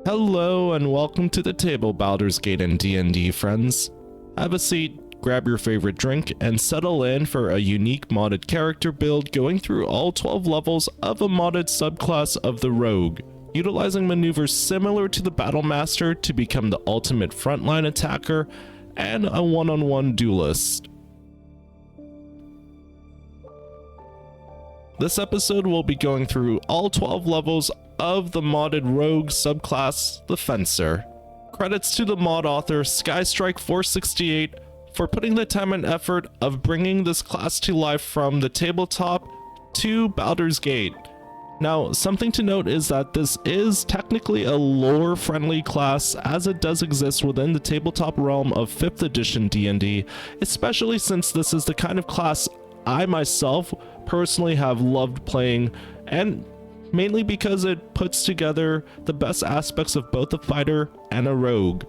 Hello and welcome to the table, Baldurs Gate and DND friends. Have a seat, grab your favorite drink, and settle in for a unique modded character build going through all 12 levels of a modded subclass of the Rogue, utilizing maneuvers similar to the BattleMaster to become the ultimate frontline attacker and a one-on-one duelist. This episode will be going through all 12 levels of the modded rogue subclass, the Fencer. Credits to the mod author Skystrike468 for putting the time and effort of bringing this class to life from the tabletop to Baldurs Gate. Now, something to note is that this is technically a lore-friendly class, as it does exist within the tabletop realm of 5th edition D&D, especially since this is the kind of class I myself personally have loved playing, and mainly because it puts together the best aspects of both a fighter and a rogue.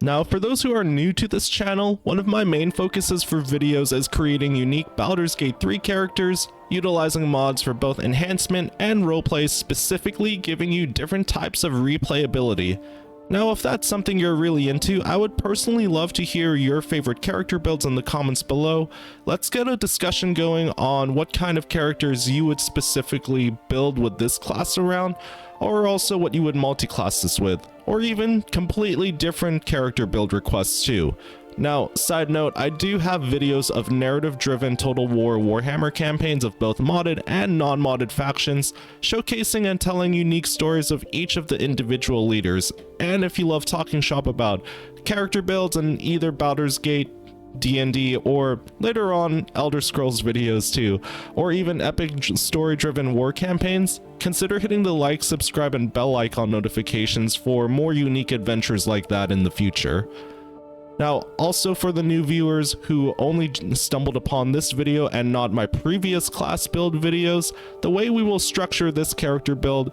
Now, for those who are new to this channel, one of my main focuses for videos is creating unique Baldur's Gate 3 characters, utilizing mods for both enhancement and roleplay, specifically giving you different types of replayability. Now, if that's something you're really into, I would personally love to hear your favorite character builds in the comments below. Let's get a discussion going on what kind of characters you would specifically build with this class around, or also what you would multi-class this with, or even completely different character build requests too. Now, side note, I do have videos of narrative-driven Total War Warhammer campaigns of both modded and non-modded factions, showcasing and telling unique stories of each of the individual leaders. And if you love talking shop about character builds in either Baldur's Gate, D&D, or later on Elder Scrolls videos too, or even epic story-driven war campaigns, consider hitting the like, subscribe, and bell icon notifications for more unique adventures like that in the future. Now, also for the new viewers who only stumbled upon this video and not my previous class build videos, the way we will structure this character build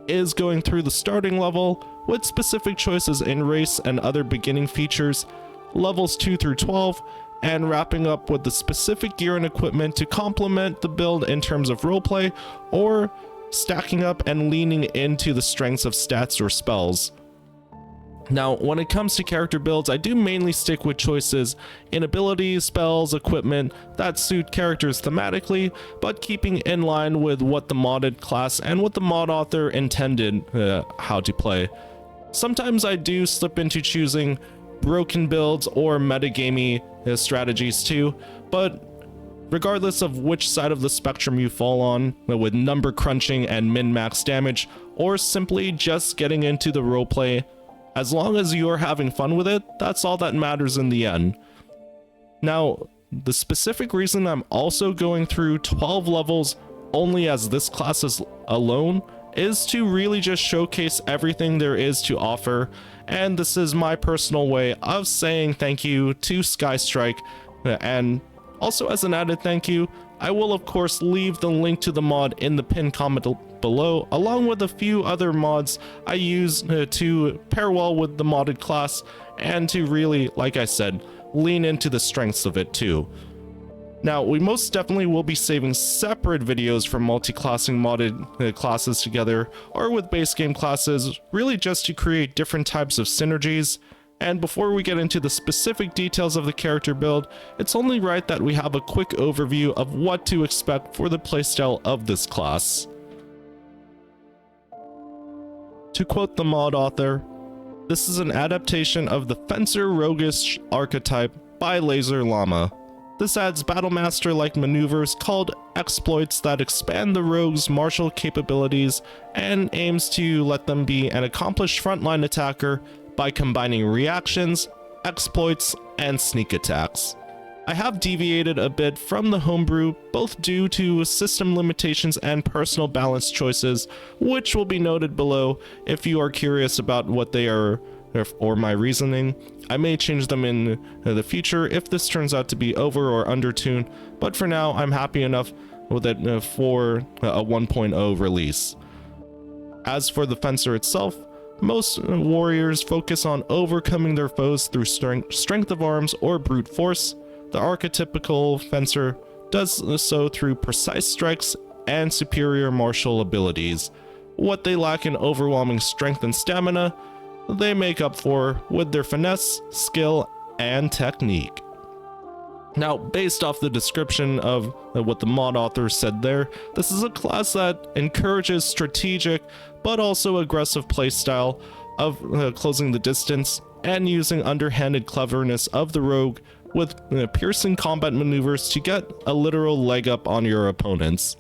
is going through the starting level with specific choices in race and other beginning features, levels 2 through 12, and wrapping up with the specific gear and equipment to complement the build in terms of roleplay, or stacking up and leaning into the strengths of stats or spells. Now, when it comes to character builds, I do mainly stick with choices in abilities, spells, equipment that suit characters thematically, but keeping in line with what the modded class and what the mod author intended how to play. Sometimes I do slip into choosing broken builds or metagamey strategies too, but regardless of which side of the spectrum you fall on, with number crunching and min-max damage, or simply just getting into the roleplay, as long as you're having fun with it, that's all that matters in the end. Now, the specific reason I'm also going through 12 levels only as this class is alone is to really just showcase everything there is to offer, and this is my personal way of saying thank you to Skystrike, and also as an added thank you, I will of course leave the link to the mod in the pinned comment below, along with a few other mods I use to pair well with the modded class and to really, like I said, lean into the strengths of it too. Now, we most definitely will be saving separate videos for multi-classing modded classes together, or with base game classes, really just to create different types of synergies. And before we get into the specific details of the character build, it's only right that we have a quick overview of what to expect for the playstyle of this class. To quote the mod author, this is an adaptation of the Fencer Roguish archetype by Laser Llama. This adds BattleMaster-like maneuvers called exploits that expand the rogue's martial capabilities and aims to let them be an accomplished frontline attacker by combining reactions, exploits, and sneak attacks. I have deviated a bit from the homebrew, both due to system limitations and personal balance choices, which will be noted below if you are curious about what they are or my reasoning. I may change them in the future if this turns out to be over or under tune, but for now I'm happy enough with it for a 1.0 release. As for the Fencer itself, most warriors focus on overcoming their foes through strength of arms or brute force. The archetypical Fencer does so through precise strikes and superior martial abilities, what they lack in overwhelming strength and stamina, they make up for with their finesse, skill, and technique. Now, based off the description of what the mod author said there, this is a class that encourages strategic but also aggressive playstyle of closing the distance and using underhanded cleverness of the rogue with piercing combat maneuvers to get a literal leg up on your opponents.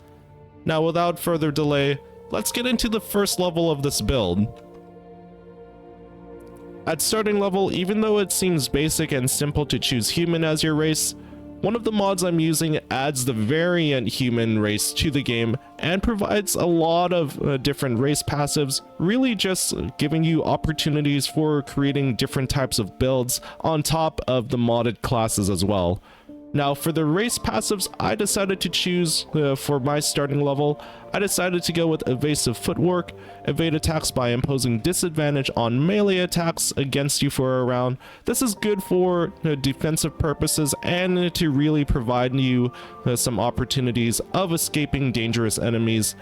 Now, without further delay, let's get into the first level of this build. At starting level, even though it seems basic and simple to choose human as your race, one of the mods I'm using adds the variant human race to the game and provides a lot of different race passives, really just giving you opportunities for creating different types of builds on top of the modded classes as well. Now, for the race passives, I decided to choose, for my starting level, I decided to go with Evasive Footwork, evade attacks by imposing disadvantage on melee attacks against you for a round. This is good for defensive purposes and to really provide you some opportunities of escaping dangerous enemies.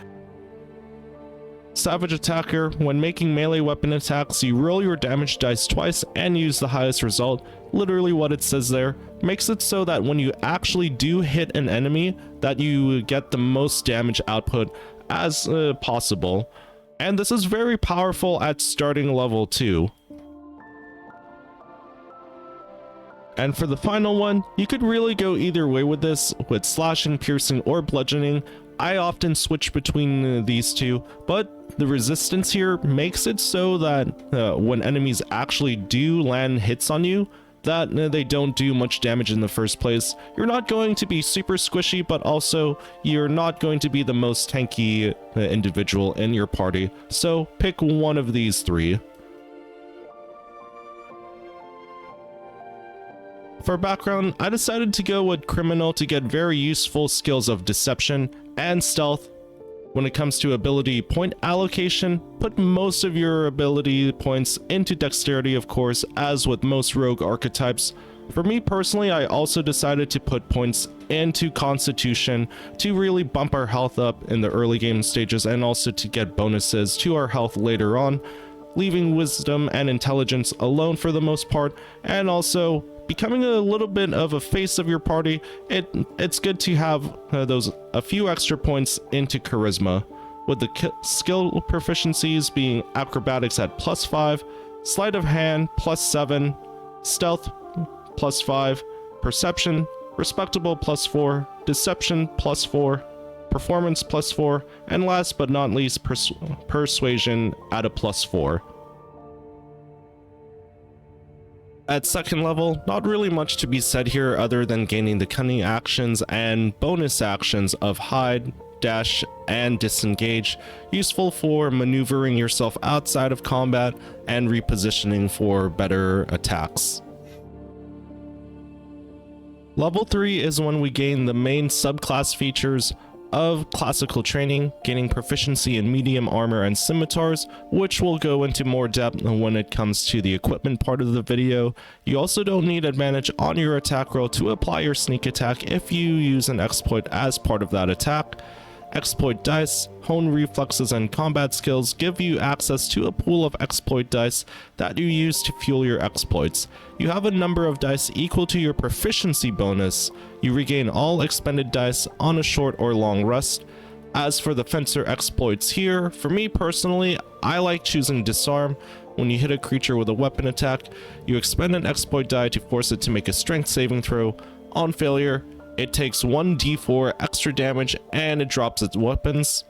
Savage Attacker, when making melee weapon attacks, you roll your damage dice twice and use the highest result. Literally what it says there makes it so that when you actually do hit an enemy, that you get the most damage output as possible. And this is very powerful at starting level 2. And for the final one, you could really go either way with this, with slashing, piercing, or bludgeoning. I often switch between these two, but the resistance here makes it so that when enemies actually do land hits on you, that they don't do much damage in the first place. You're not going to be super squishy, but also you're not going to be the most tanky individual in your party. So pick one of these three. For background, I decided to go with Criminal to get very useful skills of Deception and Stealth. When it comes to ability point allocation, put most of your ability points into Dexterity, of course, as with most rogue archetypes. For me personally, I also decided to put points into Constitution to really bump our health up in the early game stages and also to get bonuses to our health later on, leaving Wisdom and Intelligence alone for the most part, and also becoming a little bit of a face of your party. It's good to have a few extra points into Charisma, with the skill proficiencies being Acrobatics at +5, Sleight of Hand +7, Stealth +5, Perception respectable +4, Deception +4, Performance +4, and last but not least Persuasion at a +4. At second level, not really much to be said here other than gaining the cunning actions and bonus actions of Hide, Dash, and Disengage, useful for maneuvering yourself outside of combat and repositioning for better attacks. Level 3 is when we gain the main subclass features of classical training, gaining proficiency in medium armor and scimitars, which we'll go into more depth when it comes to the equipment part of the video. You also don't need advantage on your attack roll to apply your sneak attack if you use an exploit as part of that attack. Exploit dice, hone reflexes, and combat skills give you access to a pool of exploit dice that you use to fuel your exploits. You have a number of dice equal to your proficiency bonus. You regain all expended dice on a short or long rest. As for the fencer exploits here, for me personally, I like choosing Disarm. When you hit a creature with a weapon attack, you expend an exploit die to force it to make a strength saving throw. On failure, it takes 1d4 extra damage and it drops its weapons.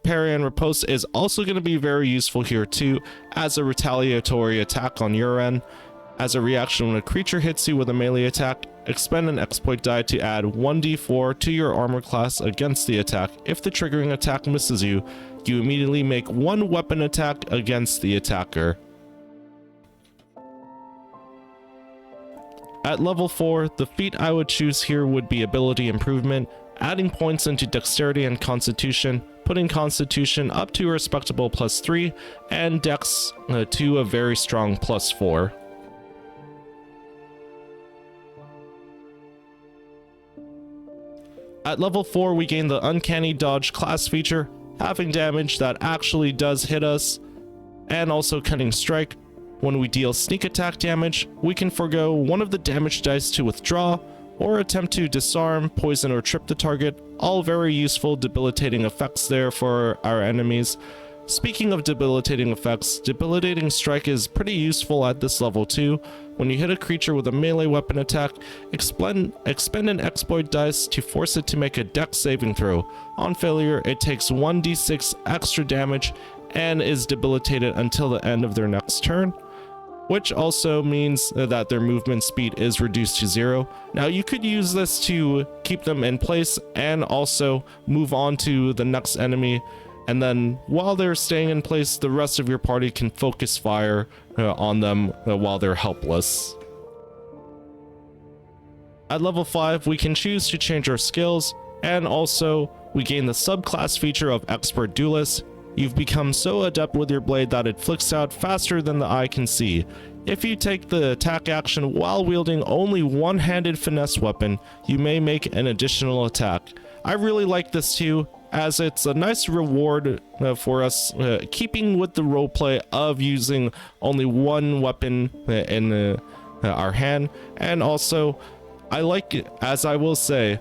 Parry and Riposte is also going to be very useful here too, as a retaliatory attack on your end. As a reaction when a creature hits you with a melee attack, expend an exploit die to add 1d4 to your armor class against the attack. If the triggering attack misses you, you immediately make one weapon attack against the attacker. At level 4, the feat I would choose here would be Ability Improvement, adding points into Dexterity and Constitution, putting Constitution up to a respectable +3, and Dex to a very strong +4. At level 4, we gain the Uncanny Dodge class feature. having damage that actually does hit us, and also Cutting Strike. When we deal sneak attack damage, we can forego one of the damage dice to withdraw, or attempt to disarm, poison, or trip the target. All very useful debilitating effects there for our enemies. Speaking of debilitating effects, Debilitating Strike is pretty useful at this level too. When you hit a creature with a melee weapon attack, expend an exploit dice to force it to make a dex saving throw. On failure, it takes 1d6 extra damage and is debilitated until the end of their next turn, which also means that their movement speed is reduced to 0. Now you could use this to keep them in place and also move on to the next enemy, and then while they're staying in place, the rest of your party can focus fire on them while they're helpless. At level 5, we can choose to change our skills, and also we gain the subclass feature of Expert Duelist. You've become so adept with your blade that it flicks out faster than the eye can see. If you take the attack action while wielding only one-handed finesse weapon, you may make an additional attack. I really like this too, as it's a nice reward for us, keeping with the roleplay of using only one weapon in our hand. And also, I like it, as I will say,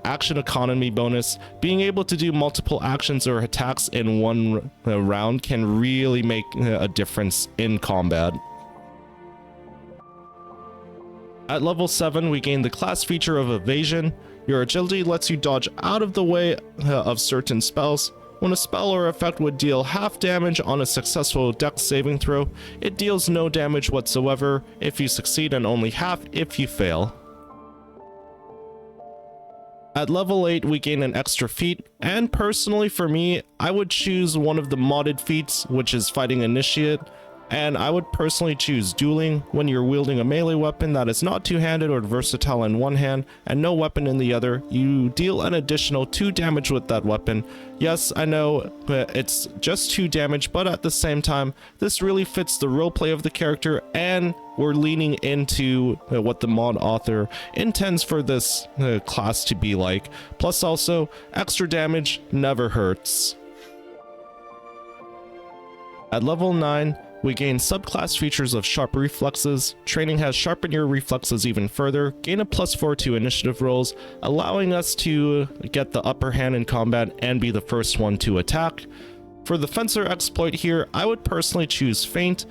action economy bonus. Being able to do multiple actions or attacks in one round can really make a difference in combat. At level 7, we gain the class feature of Evasion. Your agility lets you dodge out of the way of certain spells. When a spell or effect would deal half damage on a successful dex saving throw, it deals no damage whatsoever if you succeed and only half if you fail. At level 8, we gain an extra feat, and personally for me, I would choose one of the modded feats, which is Fighting Initiate. And I would personally choose Dueling. When you're wielding a melee weapon that is not two-handed or versatile in one hand and no weapon in the other, you deal an additional 2 damage with that weapon. Yes, I know it's just 2 damage, but at the same time, this really fits the roleplay of the character, and we're leaning into what the mod author intends for this class to be like. Plus also, extra damage never hurts. At level 9, we gain subclass features of Sharp Reflexes. Training has sharpened your reflexes even further, gain a +4 to initiative rolls, allowing us to get the upper hand in combat and be the first one to attack. For the Fencer exploit here, I would personally choose Feint.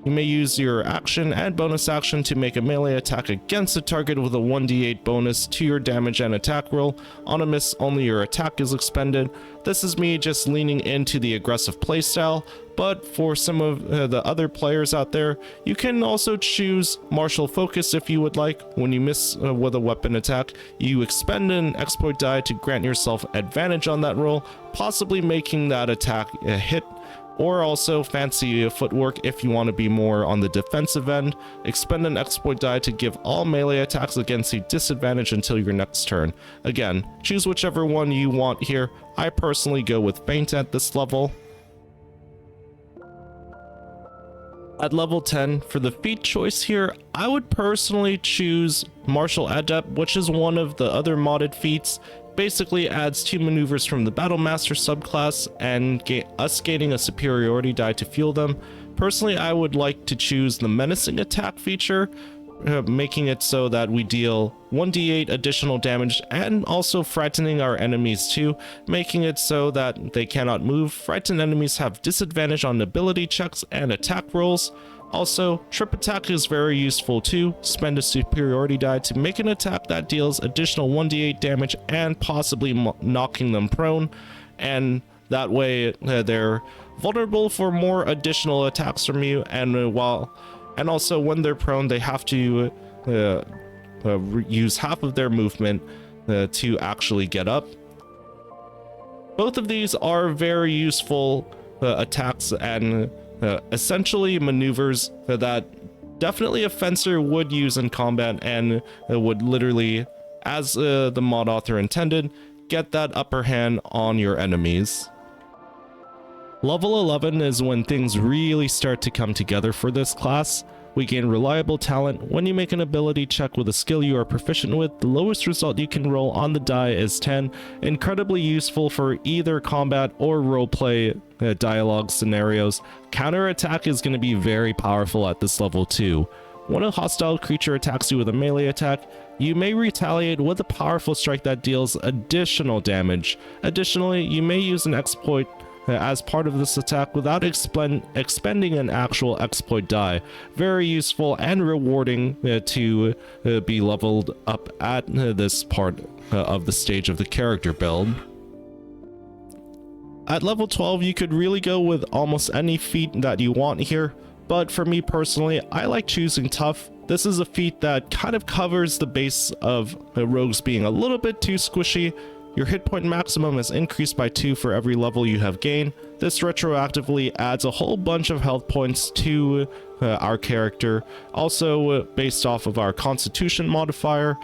You may use your action and bonus action to make a melee attack against a target with a 1d8 bonus to your damage and attack roll. On a miss, only your attack is expended. This is me just leaning into the aggressive playstyle, but for some of the other players out there, you can also choose Martial Focus if you would like. When you miss with a weapon attack, you expend an exploit die to grant yourself advantage on that roll, possibly making that attack a hit. Or also fancy footwork if you want to be more on the defensive end. Expend an exploit die to give all melee attacks against you disadvantage until your next turn. Again, choose whichever one you want here. I personally go with Feint at this level. At level 10, for the feat choice here, I would personally choose Martial Adept, which is one of the other modded feats. Basically adds 2 maneuvers from the BattleMaster subclass and us gaining a superiority die to fuel them. Personally, I would like to choose the Menacing Attack feature, making it so that we deal 1d8 additional damage and also frightening our enemies too, making it so that they cannot move. Frightened enemies have disadvantage on ability checks and attack rolls. Also, Trip Attack is very useful too. Spend a superiority die to make an attack that deals additional 1d8 damage and possibly knocking them prone, and that way they're vulnerable for more additional attacks from you, and also when they're prone they have to use half of their movement to actually get up. Both of these are very useful attacks and essentially maneuvers that definitely a fencer would use in combat and would literally, as the mod author intended, get that upper hand on your enemies. Level 11 is when things really start to come together for this class. We gain reliable talent. When you make an ability check with a skill you are proficient with, the lowest result you can roll on the die is 10. Incredibly useful for either combat or roleplay dialogue scenarios. Counterattack is going to be very powerful at this level too. When a hostile creature attacks you with a melee attack, you may retaliate with a powerful strike that deals additional damage. Additionally, you may use an exploit as part of this attack without expending an actual exploit die. Very useful and rewarding to be leveled up at this part of the stage of the character build. At level 12, you could really go with almost any feat that you want here, but for me personally, I like choosing Tough. This is a feat that kind of covers the base of rogues being a little bit too squishy. Your hit point maximum is increased by 2 for every level you have gained. This retroactively adds a whole bunch of health points to our character, also based off of our Constitution modifier.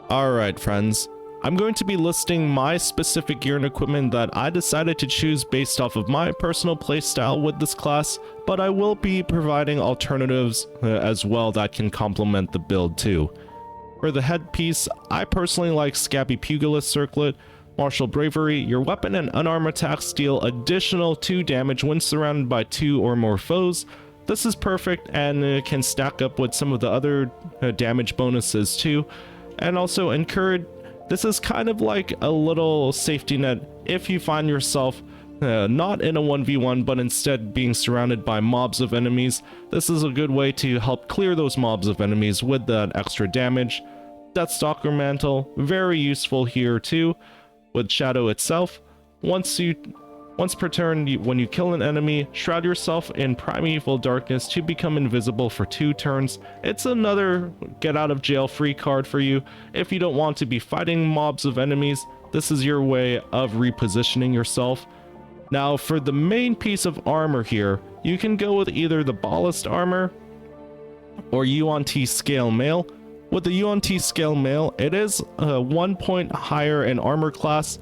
Alright friends, I'm going to be listing my specific gear and equipment that I decided to choose based off of my personal playstyle with this class, but I will be providing alternatives as well that can complement the build too. For the headpiece, I personally like Scabby Pugilist Circlet, Martial Bravery. Your weapon and unarmed attacks deal additional 2 damage when surrounded by 2 or more foes. This is perfect and can stack up with some of the other damage bonuses too. And also Encourage. This is kind of like a little safety net if you find yourself not in a 1v1 but instead being surrounded by mobs of enemies. This is a good way to help clear those mobs of enemies with that extra damage. Deathstalker Mantle, very useful here too with Shadow itself. Once per turn, when you kill an enemy, shroud yourself in primeval darkness to become invisible for 2 turns. It's another get out of jail free card for you. If you don't want to be fighting mobs of enemies, this is your way of repositioning yourself. Now for the main piece of armor here, you can go with either the Ballast Armor or UNT Scale Mail. With the UNT Scale Mail, it is 1 point higher in armor class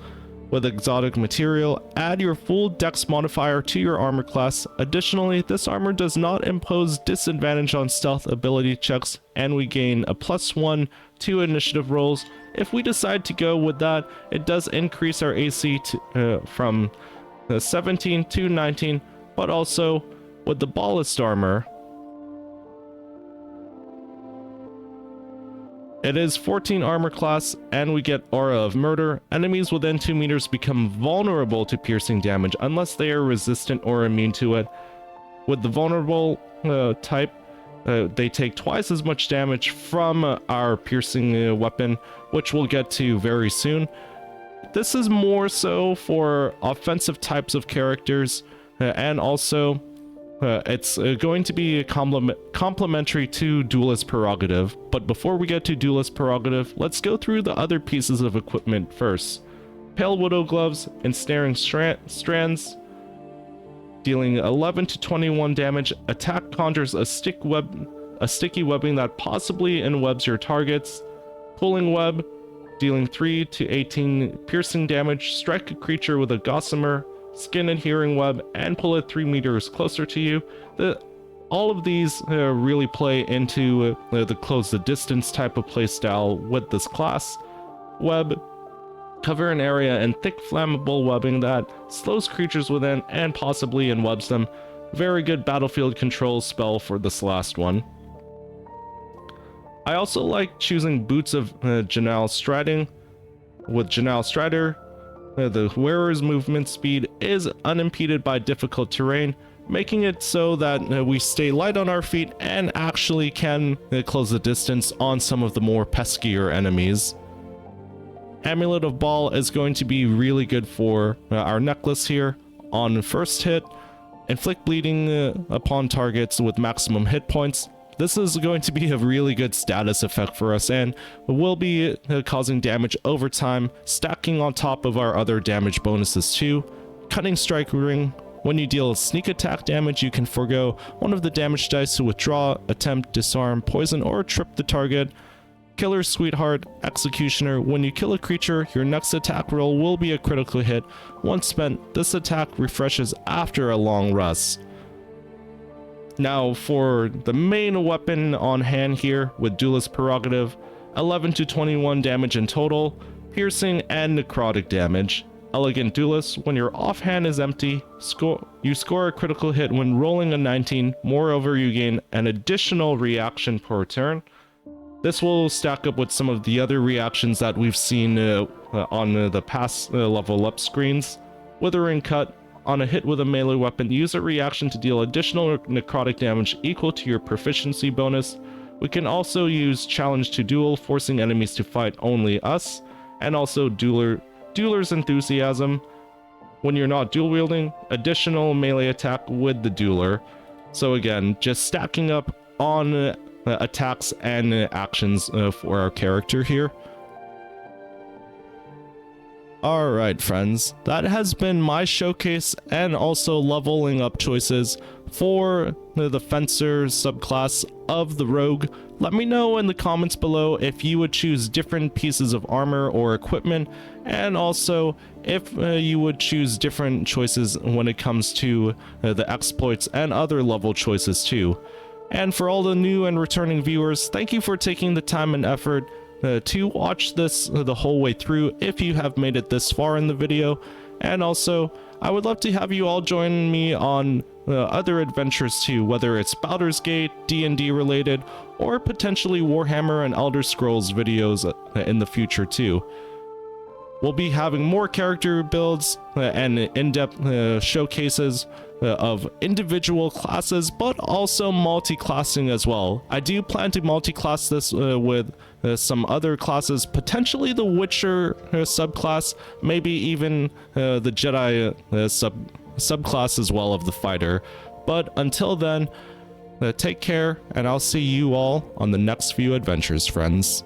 with exotic material. Add your full dex modifier to your armor class. Additionally, this armor does not impose disadvantage on stealth ability checks, and we gain a +1 to initiative rolls. If we decide to go with that, it does increase our AC from 17 to 19, but also with the Ballast Armor, it is 14 armor class, and we get Aura of Murder. Enemies within 2 meters become vulnerable to piercing damage unless they are resistant or immune to it. With the vulnerable type, they take twice as much damage from our piercing weapon, which we'll get to very soon. This is more so for offensive types of characters, and also it's going to be complementary to Duelist Prerogative. But before we get to Duelist Prerogative, let's go through the other pieces of equipment first. Pale Widow Gloves, Ensnaring Strands, dealing 11 to 21 damage. Attack conjures a sticky webbing that possibly enwebs your targets. Pulling Web, dealing 3 to 18 piercing damage. Strike a creature with a Gossamer, Skin Adhering Web, and pull it 3 meters closer to you. All of these really play into the close the distance type of playstyle with this class. Web, cover an area in thick flammable webbing that slows creatures within and possibly enwebs them. Very good battlefield control spell for this last one. I also like choosing Boots of Janelle Striding. With Janelle Strider, the wearer's movement speed is unimpeded by difficult terrain, making it so that we stay light on our feet and actually can close the distance on some of the more peskier enemies. Amulet of Ball is going to be really good for our necklace here. On first hit, inflict bleeding upon targets with maximum hit points. This is going to be a really good status effect for us and will be causing damage over time, stacking on top of our other damage bonuses too. Cutting Strike Ring. When you deal sneak attack damage, you can forego one of the damage dice to withdraw, attempt, disarm, poison, or trip the target. Killer's Sweetheart, Executioner. When you kill a creature, your next attack roll will be a critical hit. Once spent, this attack refreshes after a long rest. Now for the main weapon on hand here with Duelist Prerogative, 11 to 21 damage in total, piercing and necrotic damage. Elegant Duelist, when your offhand is empty, you score a critical hit when rolling a 19, moreover you gain an additional reaction per turn. This will stack up with some of the other reactions that we've seen on the past level up screens. Withering Cut, on a hit with a melee weapon, use a reaction to deal additional necrotic damage equal to your proficiency bonus. We can also use Challenge to Duel, forcing enemies to fight only us, and also Dueler's Enthusiasm. When you're not dual wielding, additional melee attack with the Dueler. So again, just stacking up on attacks and actions for our character here. Alright friends, that has been my showcase and also leveling up choices for the Fencer subclass of the Rogue. Let me know in the comments below if you would choose different pieces of armor or equipment, and also if you would choose different choices when it comes to the exploits and other level choices too. And for all the new and returning viewers, thank you for taking the time and effort to watch this the whole way through if you have made it this far in the video. And also, I would love to have you all join me on other adventures too, whether it's Baldurs Gate, D&D related, or potentially Warhammer and Elder Scrolls videos in the future too. We'll be having more character builds and in-depth showcases of individual classes, but also multi-classing as well. I do plan to multi-class this with some other classes, potentially the Witcher subclass, maybe even the Jedi subclass as well of the fighter. But until then, take care, and I'll see you all on the next few adventures, friends.